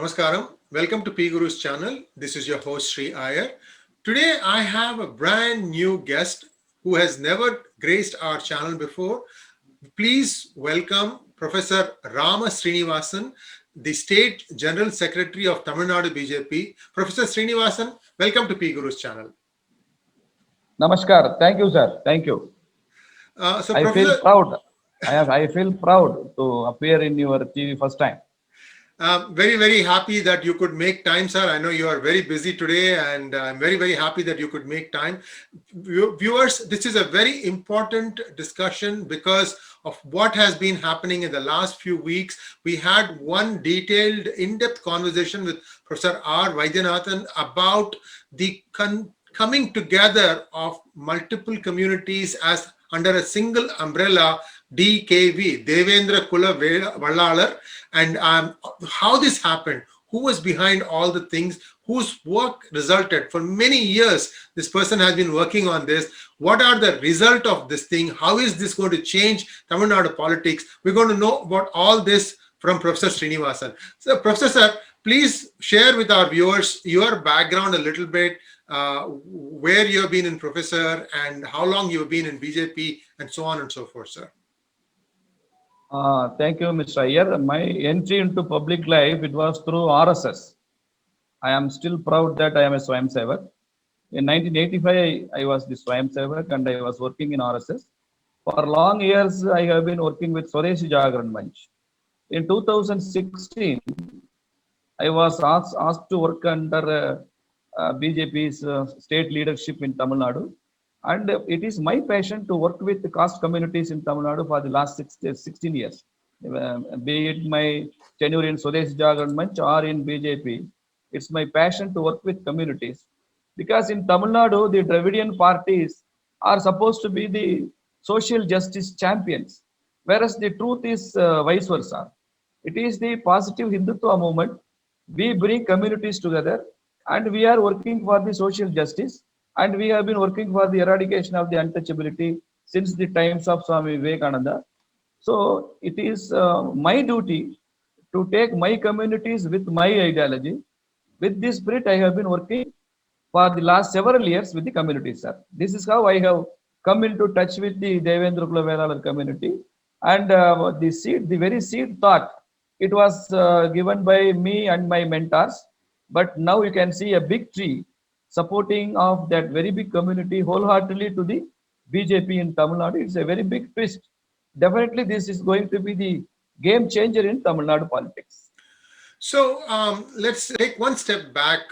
Namaskaram. Welcome to P Guru's channel. This is your host Sri Iyer. Today I have a brand new guest who has never graced our channel before. Please welcome Professor Rama Srinivasan, the State General Secretary of Tamil Nadu BJP. Professor Srinivasan, welcome to P Guru's channel. Namaskar. Thank you, sir. Thank you. I feel Professor, proud. I feel proud to appear in your TV first time. Very, very happy that you could make time, sir. I know you are very busy today, and I'm very, very happy that you could make time. Viewers, this is a very important discussion because of what has been happening in the last few weeks. We had one detailed, in-depth conversation with Professor R. Vaidyanathan about the coming together of multiple communities as under a single umbrella, DKV, Devendra Kula Vallalar, and how this happened, who was behind all the things, whose work resulted for many years. This person has been working on this. What are the result of this thing? How is this going to change Tamil Nadu politics? We're going to know about all this from Professor Srinivasan. So, Professor, please share with our viewers your background a little bit, where you have been in Professor and how long you have been in BJP and so on and so forth, sir. Thank you, Mr. Iyer. My entry into public life, it was through RSS. I am still proud that I am a Swayam Sevak. In 1985, I was the Swayam Sevak and I was working in RSS. For long years, I have been working with Swadeshi Jagran Manch. In 2016, I was asked to work under BJP's state leadership in Tamil Nadu. And it is my passion to work with the caste communities in Tamil Nadu for the last 16 years. Be it my tenure in Swadeshi Jagran Manch or in BJP, it's my passion to work with communities. Because in Tamil Nadu, the Dravidian parties are supposed to be the social justice champions, whereas the truth is vice versa. It is the positive Hindutva movement. We bring communities together and we are working for the social justice, and we have been working for the eradication of the untouchability since the times of Swami Vivekananda. So it is my duty to take my communities with my ideology. With this spirit, I have been working for the last several years with the communities, sir. This is how I have come into touch with the Devendra Kula Velalar community. And the very seed thought, it was given by me and my mentors. But now you can see a big tree supporting of that very big community wholeheartedly to the BJP in Tamil Nadu. It's a very big twist. Definitely, this is going to be the game changer in Tamil Nadu politics. So let's take one step back,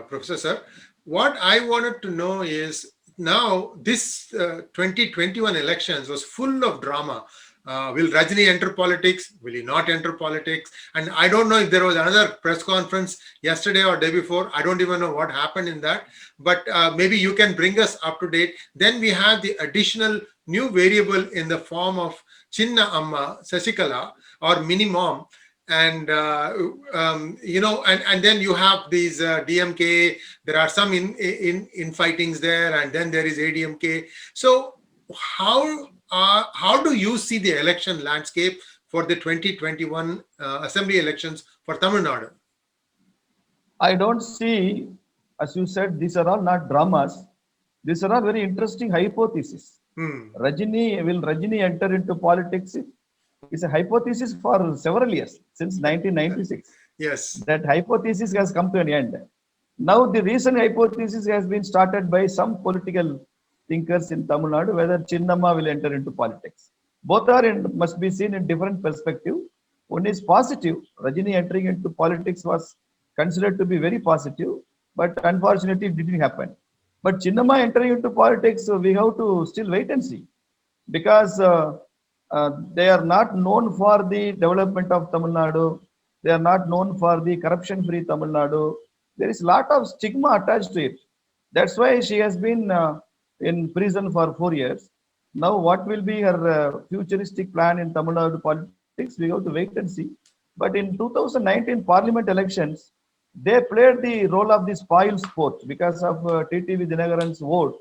Professor Sir. What I wanted to know is now this 2021 elections was full of drama. Will Rajini enter politics? Will he not enter politics? And I don't know if there was another press conference yesterday or day before. I don't even know what happened in that. But maybe you can bring us up to date. Then we have the additional new variable in the form of Chinna Amma Sasikala or Mini Mom. And and then you have these DMK. There are some infightings there, and then there is ADMK. So how do you see the election landscape for the 2021 assembly elections for Tamil Nadu? I don't see, as you said, these are all not dramas. These are all very interesting hypotheses. Will Rajini enter into politics? It's a hypothesis for several years, since 1996. Yes. That hypothesis has come to an end. Now the recent hypothesis has been started by some political thinkers in Tamil Nadu, whether Chinnamma will enter into politics. Both must be seen in different perspective. One is positive. Rajini entering into politics was considered to be very positive, but unfortunately it didn't happen. But Chinnamma entering into politics, we have to still wait and see, because they are not known for the development of Tamil Nadu. They are not known for the corruption-free Tamil Nadu. There is a lot of stigma attached to it. That's why she has been in prison for 4 years. Now, what will be her futuristic plan in Tamil Nadu politics? We have to wait and see. But in 2019 Parliament elections, they played the role of the spoil sport because of TTV Dinagaran's vote.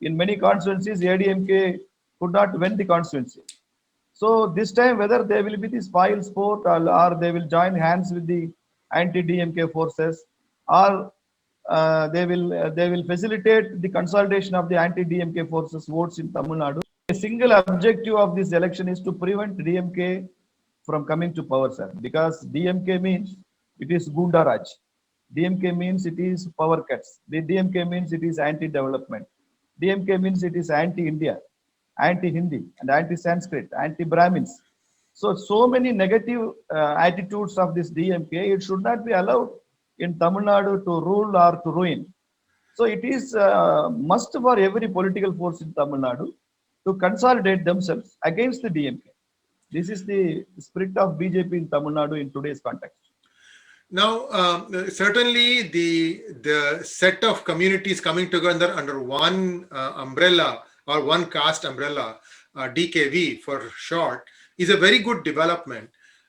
In many constituencies, ADMK could not win the constituency. So this time, whether they will be the spoil sport or they will join hands with the anti-DMK forces, or they will facilitate the consolidation of the anti-DMK forces votes in Tamil Nadu. A single objective of this election is to prevent DMK from coming to power, sir, because DMK means it is Gunda Raj. DMK means it is power cuts. The DMK means it is anti-development. DMK means it is anti-India, anti-Hindi, and anti-Sanskrit, anti-Brahmins. So many negative attitudes of this DMK, it should not be allowed in Tamil Nadu to rule or to ruin. So it is must for every political force in Tamil Nadu to consolidate themselves against the DMK. This is the spirit of BJP in Tamil Nadu in today's context. Now, certainly the set of communities coming together under one umbrella or one caste umbrella, DKV for short, is a very good development.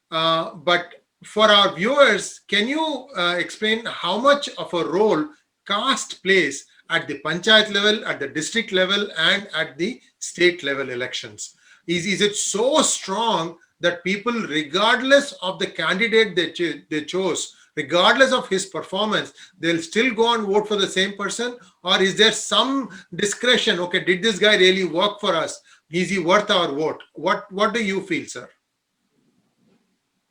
But for our viewers, can you explain how much of a role caste plays at the panchayat level, at the district level, and at the state level elections? Is it so strong that people, regardless of the candidate they chose, regardless of his performance, they'll still go and vote for the same person? Or is there some discretion? Okay, did this guy really work for us? Is he worth our vote? What do you feel, sir?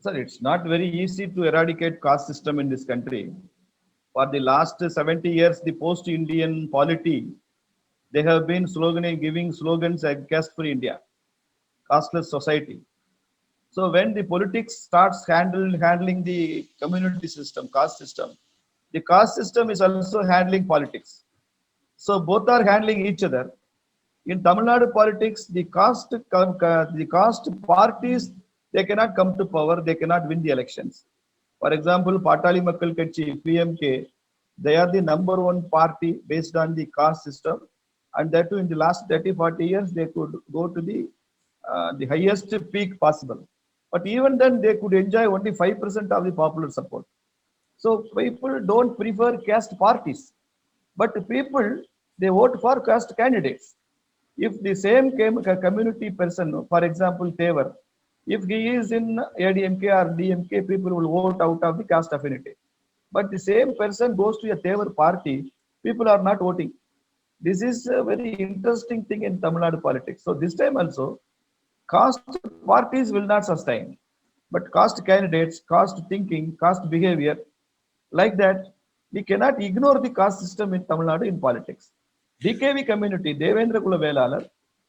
Sir, it's not very easy to eradicate caste system in this country. For the last 70 years, the post-Indian polity, they have been giving slogans like caste-free India, casteless society. So when the politics starts handling the community system, caste system, the caste system is also handling politics. So both are handling each other. In Tamil Nadu politics, the caste parties, they cannot come to power, they cannot win the elections. For example, Patali Makkal Katchi, PMK, they are the number one party based on the caste system. And that too, in the last 30-40 years, they could go to the highest peak possible. But even then, they could enjoy only 5% of the popular support. So people don't prefer caste parties, but people, they vote for caste candidates. If the same community person, for example, Tevar, if he is in ADMK or DMK, people will vote out of the caste affinity. But the same person goes to a Tevar party, people are not voting. This is a very interesting thing in Tamil Nadu politics. So this time also, caste parties will not sustain, but caste candidates, caste thinking, caste behavior, like that, we cannot ignore the caste system in Tamil Nadu in politics. DKV community, Devendra Kula Velalar,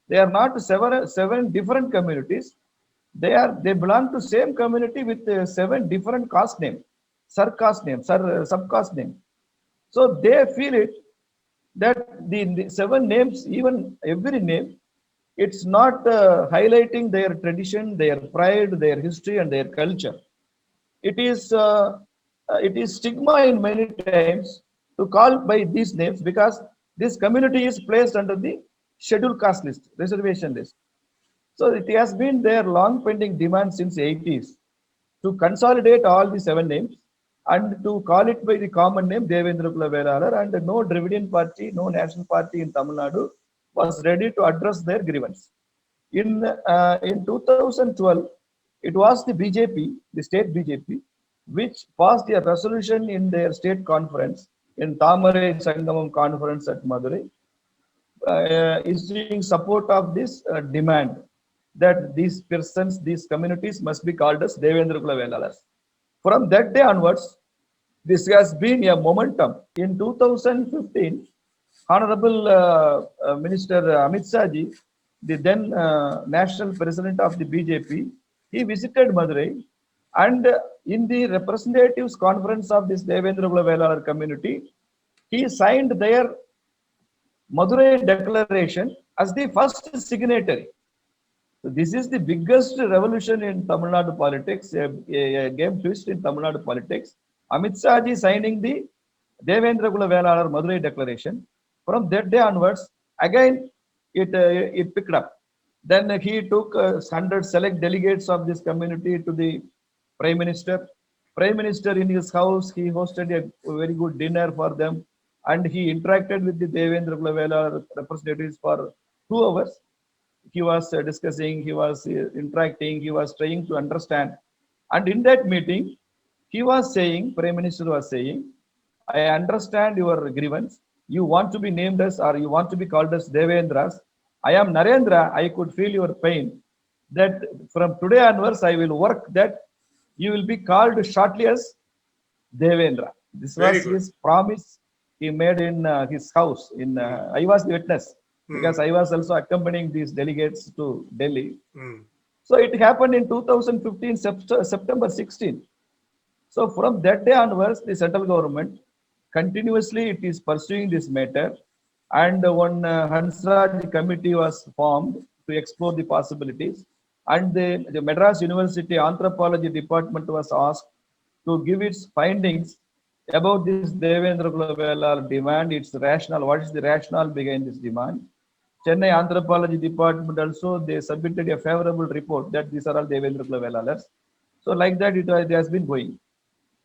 they are not seven different communities. They belong to same community with 7 different caste name, sub-caste name. So they feel it that the 7 names, even every name, it's not highlighting their tradition, their pride, their history, and their culture. It is stigma in many times to call by these names because this community is placed under the scheduled caste list, reservation list. So it has been their long pending demand since 80s to consolidate all the 7 names and to call it by the common name Devendra Kula Velalar, and no Dravidian party, no national party in Tamil Nadu was ready to address their grievance. In 2012, it was the BJP, the state BJP, which passed a resolution in their state conference, in Tamarai Sangamam conference at Madurai, issuing support of this demand that these persons, these communities must be called as Devendra Kula Velalas. From that day onwards, this has been a momentum. In 2015, Honorable Minister Amit Shah ji, the then national president of the BJP, he visited Madurai, and in the representatives conference of this Devendra Kula Velalar community, he signed their Madurai Declaration as the first signatory. So this is the biggest revolution in Tamil Nadu politics, a game twist in Tamil Nadu politics. Amit Shah ji signing the Devendra Kula Velalar Madurai Declaration. From that day onwards, again it picked up. Then he took 100 select delegates of this community to the Prime Minister. Prime Minister in his house, he hosted a very good dinner for them, and he interacted with the Devendra Kula Velalar representatives for 2 hours. He was discussing, he was interacting, he was trying to understand. And in that meeting, he was saying, Prime Minister was saying, I understand your grievance. You want to be named as, or you want to be called as Devendras. I am Narendra. I could feel your pain. That from today onwards, I will work that you will be called shortly as Devendra. This Very was good. his promise he made in his house. I was the witness because Mm, I was also accompanying these delegates to Delhi. mm. So it happened in 2015, September 16. So from that day onwards, the central government continuously it is pursuing this matter, and one Hansraj committee was formed to explore the possibilities, and the Madras University Anthropology Department was asked to give its findings about this Devendra Kulavela demand, its rationale, what is the rationale behind this demand. Chennai Anthropology Department also they submitted a favorable report that these are all Devendra Kulavela's. So like that it has been going.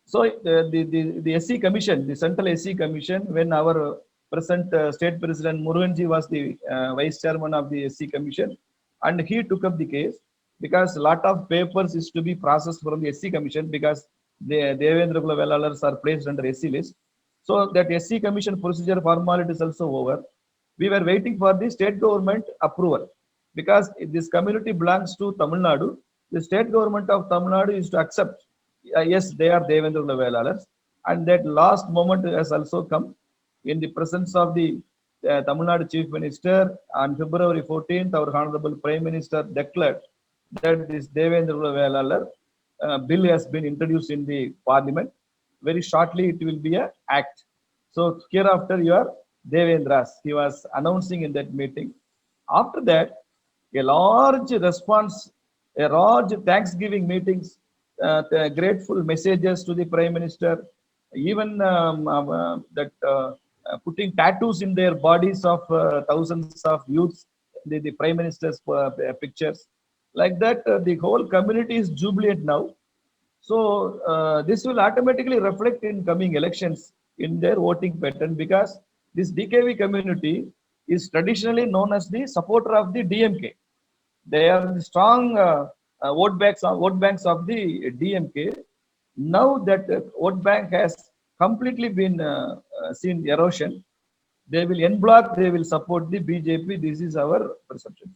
So the SC Commission, the Central SC Commission, when our present State President Muruganji was the Vice Chairman of the SC Commission, and he took up the case because a lot of papers is to be processed from the SC Commission because the Devendra Kulavelalas are placed under SC list. So that SC Commission procedure formality is also over. We were waiting for the state government approval because this community belongs to Tamil Nadu. The state government of Tamil Nadu is to accept yes, they are Devendra Kulavelalas. And that last moment has also come in the presence of the Tamil Nadu Chief Minister on February 14th. Our Honorable Prime Minister declared that this Devendra Kulavelalar bill has been introduced in the Parliament. Very shortly, it will be an act. So hereafter, you are Devendras. He was announcing in that meeting. After that, a large response, a large Thanksgiving meetings, grateful messages to the Prime Minister, even that putting tattoos in their bodies of thousands of youths, the Prime Minister's pictures. Like that, the whole community is jubilant now. So this will automatically reflect in coming elections in their voting pattern because this DKV community is traditionally known as the supporter of the DMK. They are the strong vote banks of the DMK. Now that vote bank has completely been seen erosion, they will en bloc, they will support the BJP. This is our perception.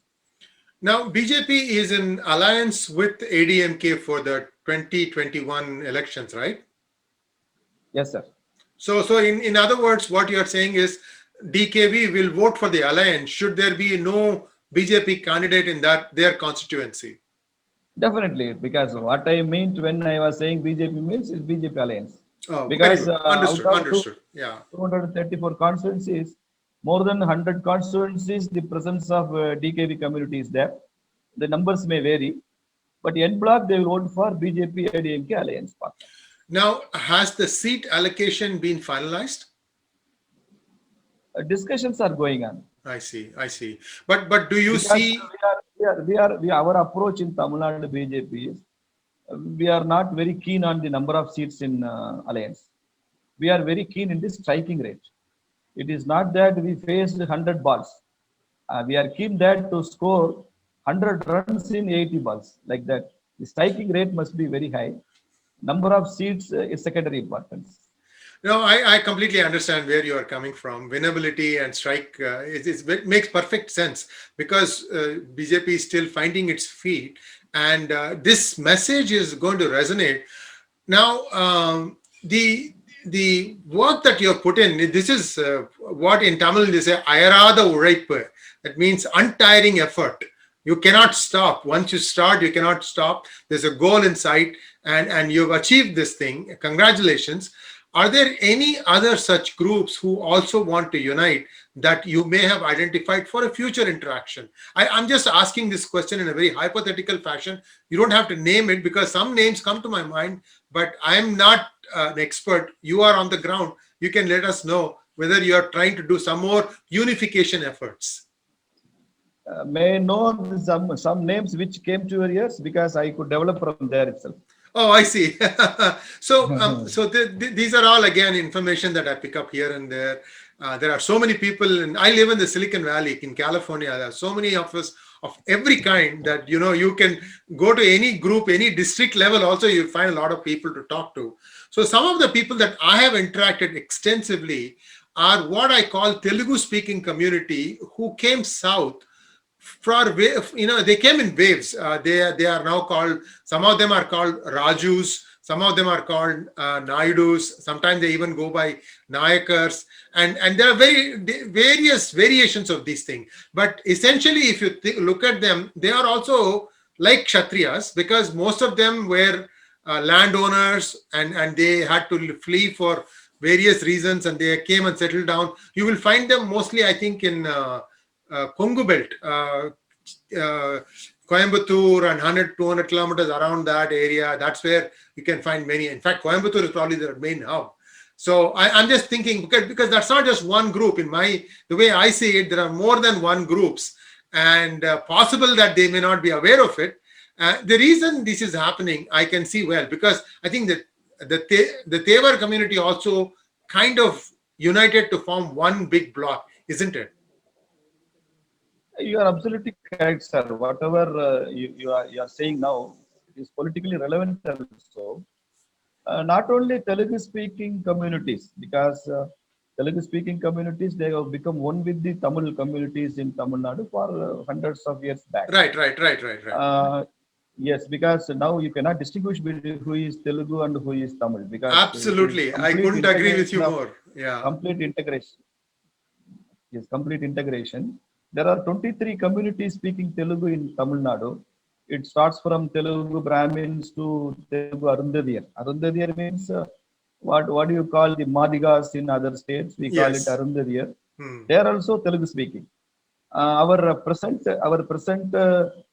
Now, BJP is in alliance with ADMK for the 2021 elections, right? Yes, sir. So in other words, what you are saying is DKV will vote for the alliance should there be no BJP candidate in that their constituency. Definitely, because what I meant when I was saying BJP means is BJP alliance. Oh, very Because good. out Understood. of Understood. Yeah. 234 constituencies, more than 100 constituencies, the presence of DKV community is there. The numbers may vary, but en bloc they will vote for BJP ADMK alliance partner. Now, has the seat allocation been finalized? Discussions are going on. I see. I see. But do you Because see? our approach in Tamil Nadu BJP is we are not very keen on the number of seats in alliance. We are very keen in the striking rate. It is not that we faced 100 balls. We are keen that to score 100 runs in 80 balls, like that. The striking rate must be very high. Number of seats is secondary importance. No, I completely understand where you are coming from. Winnability and strike, it makes perfect sense because BJP is still finding its feet, and this message is going to resonate. Now, the work that you have put in, this is what in Tamil they say, ayarada uraippu. That means untiring effort. You cannot stop. Once you start, you cannot stop. There's a goal in sight, and you've achieved this thing. Congratulations. Are there any other such groups who also want to unite that you may have identified for a future interaction? I'm just asking this question in a very hypothetical fashion. You don't have to name it because some names come to my mind, but I'm not an expert. You are on the ground. You can let us know whether you are trying to do some more unification efforts. May I know some names which came to your ears because I could develop from there itself. Oh, I see. So these are all again information that I pick up here and there. There are so many people, and I live in the Silicon Valley in California. There are so many of us of every kind that, you can go to any group, any district level also, you find a lot of people to talk to. So some of the people that I have interacted extensively are what I call Telugu speaking community who came south they came in waves. They are now called, some of them are called Rajus, some of them are called Naidus. Sometimes they even go by Nayakars, and there are various variations of these things. But essentially, if you look at them, they are also like Kshatriyas, because most of them were landowners, and they had to flee for various reasons, and they came and settled down. You will find them mostly, I think, in Kongu belt, Coimbatore and 100, 200 kilometers around that area. That's where you can find many. In fact, Coimbatore is probably their main hub. So I'm just thinking, because that's not just one group. In the way I see it, there are more than one groups, and possible that they may not be aware of it. The reason this is happening, I can see well, because I think that the Tevar community also kind of united to form one big block, isn't it? You are absolutely correct, sir. Whatever you are saying now, it is politically relevant also. Not only Telugu speaking communities, because Telugu speaking communities, they have become one with the Tamil communities in Tamil Nadu for hundreds of years back. Right. Yes, because now you cannot distinguish between who is Telugu and who is Tamil. Because absolutely, I couldn't agree with you more. Yeah, complete integration. Yes, complete integration. There are 23 communities speaking Telugu in Tamil Nadu. It starts from Telugu Brahmins to Telugu Arundadiyar. Arundadiyar means what do you call the Madigas in other states? We call it Arundadiyar. They are also Telugu speaking. Our present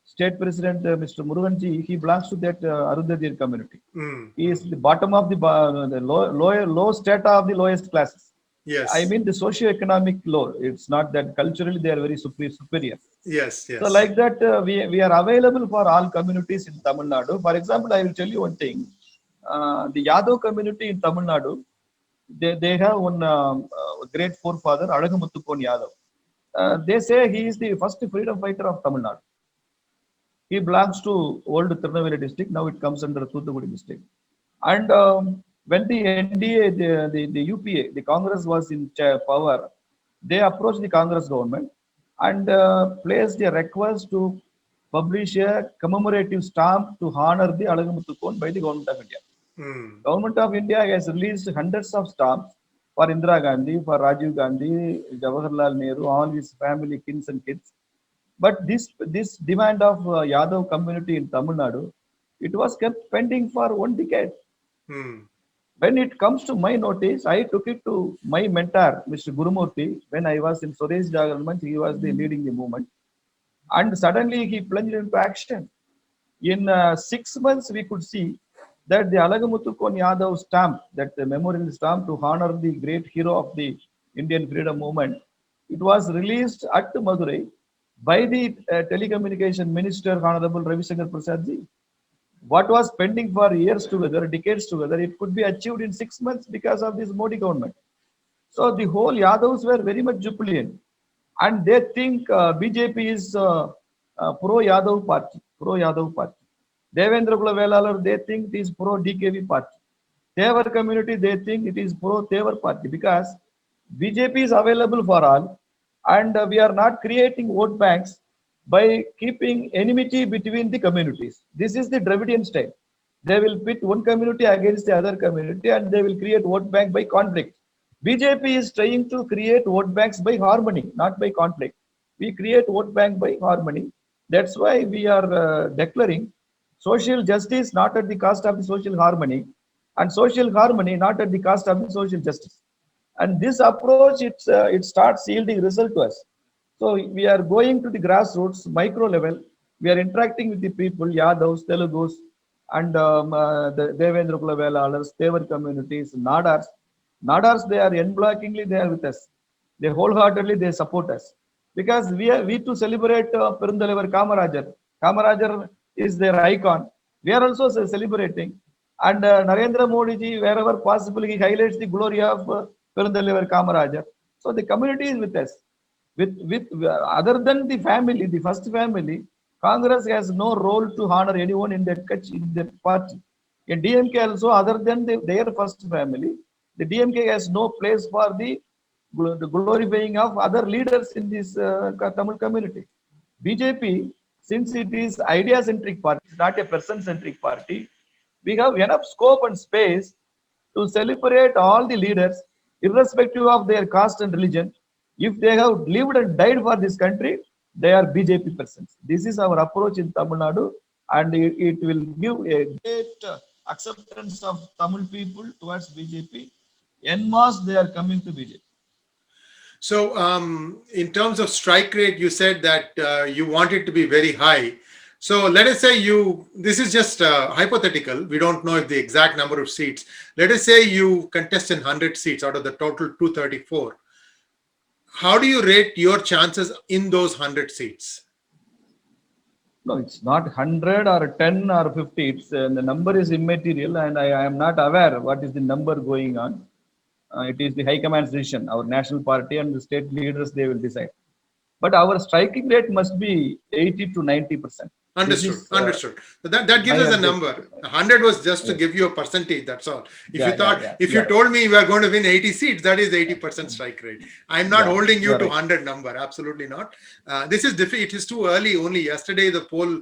state president, Mr. Muruganji, he belongs to that Arundadiyar community. He is the bottom of the low strata of the lowest classes. Yes. I mean the socio-economic low. It's not that culturally they are very superior. Yes. So like that, we are available for all communities in Tamil Nadu. For example, I will tell you one thing. The Yadav community in Tamil Nadu, they have one great forefather, Alagamuttukon Yadav. They say he is the first freedom fighter of Tamil Nadu. He belongs to old Tirunelveli district. Now it comes under Thoothukudi district. And when the NDA, the UPA, the Congress was in power, they approached the Congress government and placed a request to publish a commemorative stamp to honor the Alagamuttukon by the government of India. Government of India has released hundreds of stamps for Indira Gandhi, for Rajiv Gandhi, Jawaharlal Nehru, all his family, kins and kids. But this demand of Yadav community in Tamil Nadu, it was kept pending for 1 decade. When it comes to my notice, I took it to my mentor, Mr. Gurumurthy. When I was in Swadeshi Jagannath, he was leading the movement. And suddenly he plunged into action. In 6 months, we could see that the Alagamuttukon Yadav stamp, that the memorial stamp to honor the great hero of the Indian freedom movement, it was released at Madurai by the telecommunication minister, Honorable Ravi Shankar Prasad ji. What was pending for years together, decades together, it could be achieved in 6 months because of this Modi government. So the whole Yadavs were very much jubilant, and they think BJP is pro-Yadav party. Devendra Kula Velalar, they think it is pro-DKV party. Tevar community, they think it is pro-Tevar party, because BJP is available for all, and we are not creating vote banks by keeping enmity between the communities. This is the Dravidian style. They will pit one community against the other community, and they will create vote bank by conflict. BJP is trying to create vote banks by harmony, not by conflict. We create vote bank by harmony. That's why we are declaring social justice not at the cost of the social harmony, and social harmony not at the cost of the social justice. And this approach, it starts yielding result to us. So we are going to the grassroots, micro level. We are interacting with the people, Yadavs, Telugus, and the Devendra Kula Velalars, Tevar communities, Nadars. Nadars, they are unblockingly there with us. They wholeheartedly, they support us. Because we too celebrate Perundalevar Kamarajar. Kamarajar is their icon. We are also celebrating. And Narendra Modi ji, wherever possible, he highlights the glory of Perundalevar Kamarajar. So the community is with us. with other than the family, the first family, Congress has no role to honor anyone in in that party. In DMK also, other than their first family, the DMK has no place for the glorifying of other leaders in this Tamil community. BJP, since it is idea-centric party, not a person-centric party, we have enough scope and space to celebrate all the leaders, irrespective of their caste and religion. If they have lived and died for this country, they are BJP persons. This is our approach in Tamil Nadu, and it will give a great acceptance of Tamil people towards BJP. En masse, they are coming to BJP. So, in terms of strike rate, you said that you want it to be very high. So, let us say this is just hypothetical. We don't know if the exact number of seats. Let us say you contest in 100 seats out of the total 234. How do you rate your chances in those 100 seats? No, it's not 100 or 10 or 50. It's the number is immaterial, and I am not aware what is the number going on. It is the High Command's decision. Our national party and the state leaders, they will decide. But our striking rate must be 80 to 90%. Understood. Understood. So that gives us a number. 100 was just to give you a percentage. That's all. If you told me we are going to win 80 seats, that is 80% strike rate. I'm not holding you to 100 number. Absolutely not. This is it is too early. Only yesterday the poll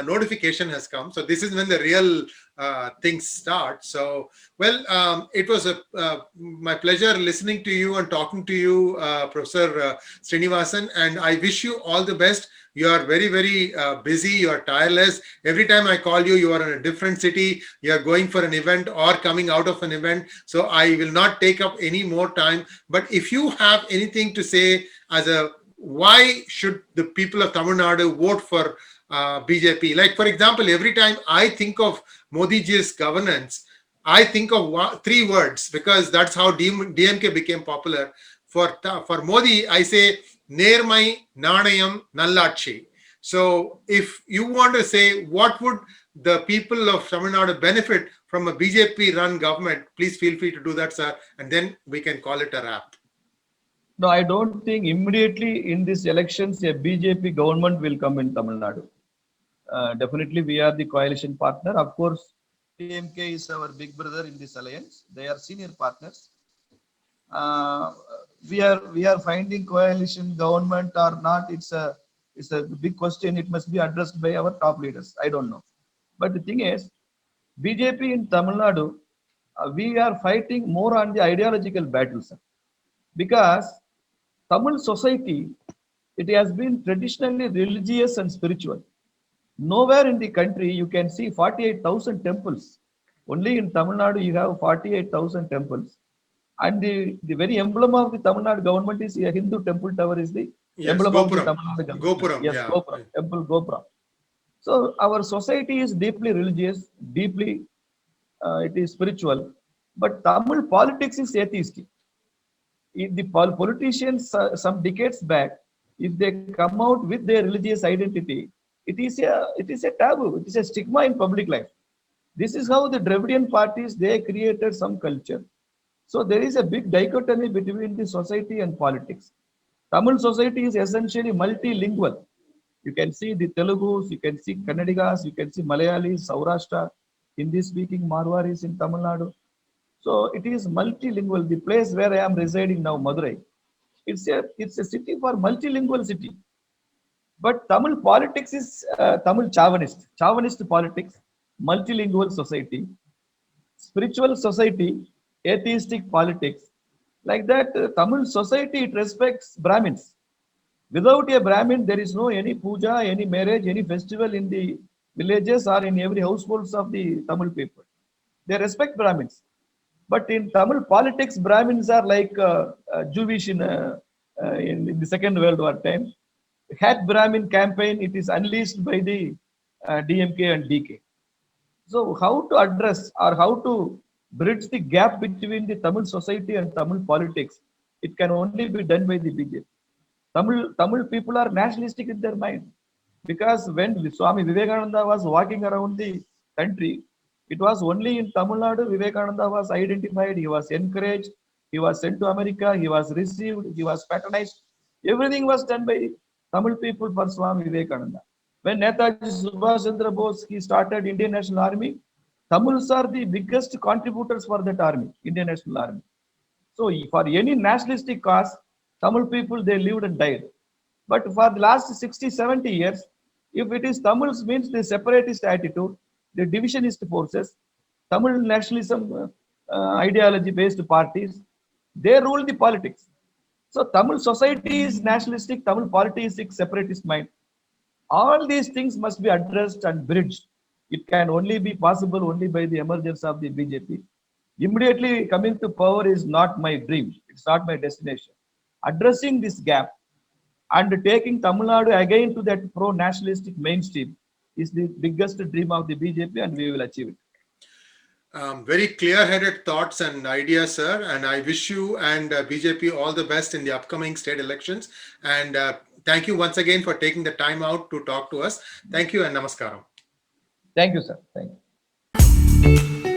notification has come. So this is when the real things start. So, well, it was my pleasure listening to you and talking to you, Professor Srinivasan, and I wish you all the best. You are very, very busy. You are tireless. Every time I call you, you are in a different city. You are going for an event or coming out of an event. So I will not take up any more time. But if you have anything to say as why should the people of Tamil Nadu vote for BJP? Like, for example, every time I think of Modi ji's governance, I think of three words, because that's how DMK became popular. For Modi, I say Nermai, Nanayam, Nallachi. So if you want to say what would the people of Tamil Nadu benefit from a BJP run government, please feel free to do that, sir, and then we can call it a wrap. No, I don't think immediately in these elections a BJP government will come in Tamil Nadu. Definitely we are the coalition partner. Of course, DMK is our big brother in this alliance. They are senior partners. We are finding coalition government or not. It's a big question. It must be addressed by our top leaders. I don't know. But the thing is, BJP in Tamil Nadu, we are fighting more on the ideological battles, because Tamil society, it has been traditionally religious and spiritual. Nowhere in the country you can see 48,000 temples. Only in Tamil Nadu you have 48,000 temples. And the very emblem of the Tamil Nadu government is a Hindu temple tower is the emblem Gopuram. of the Tamil Nadu government. Gopuram, yes, yeah. Gopuram, temple Gopuram. So our society is deeply religious, deeply it is spiritual, but Tamil politics is atheistic. If the politicians some decades back, if they come out with their religious identity, it is a taboo, it is a stigma in public life. This is how the Dravidian parties, they created some culture. So there is a big dichotomy between the society and politics. Tamil society is essentially multilingual. You can see the Telugus, you can see Kannadigas, you can see Malayalis, Saurashtra, Hindi-speaking Marwaris in Tamil Nadu. So it is multilingual. The place where I am residing now, Madurai, it's a city for multilingual city. But Tamil politics is Tamil chauvinist politics, multilingual society, spiritual society, atheistic politics. Like that, Tamil society, it respects Brahmins. Without a Brahmin, there is no any puja, any marriage, any festival in the villages or in every households of the Tamil people. They respect Brahmins. But in Tamil politics, Brahmins are like Jewish in the Second World War time. Had Brahmin campaign, it is unleashed by the DMK and DK. So how to address or how to bridge the gap between the Tamil society and Tamil politics? It can only be done by the BJP. Tamil people are nationalistic in their mind, because when Swami Vivekananda was walking around the country, it was only in Tamil Nadu Vivekananda was identified, he was encouraged, he was sent to America, he was received, he was patronized. Everything was done by Tamil people for Swami Vivekananda. When Netaji Subhash Chandra Bose he started Indian National Army, Tamils are the biggest contributors for that army, Indian National Army. So for any nationalistic cause, Tamil people they lived and died. But for the last 60, 70 years, if it is Tamils means the separatist attitude, the divisionist forces, Tamil nationalism ideology based parties, they rule the politics. So Tamil society is nationalistic, Tamil politics is separatist mind. All these things must be addressed and bridged. It can only be possible only by the emergence of the BJP. Immediately coming to power is not my dream. It's not my destination. Addressing this gap and taking Tamil Nadu again to that pro-nationalistic mainstream is the biggest dream of the BJP, and we will achieve it. Very clear-headed thoughts and ideas, sir. And I wish you and BJP all the best in the upcoming state elections. And thank you once again for taking the time out to talk to us. Thank you and namaskaram. Thank you, sir. Thank you.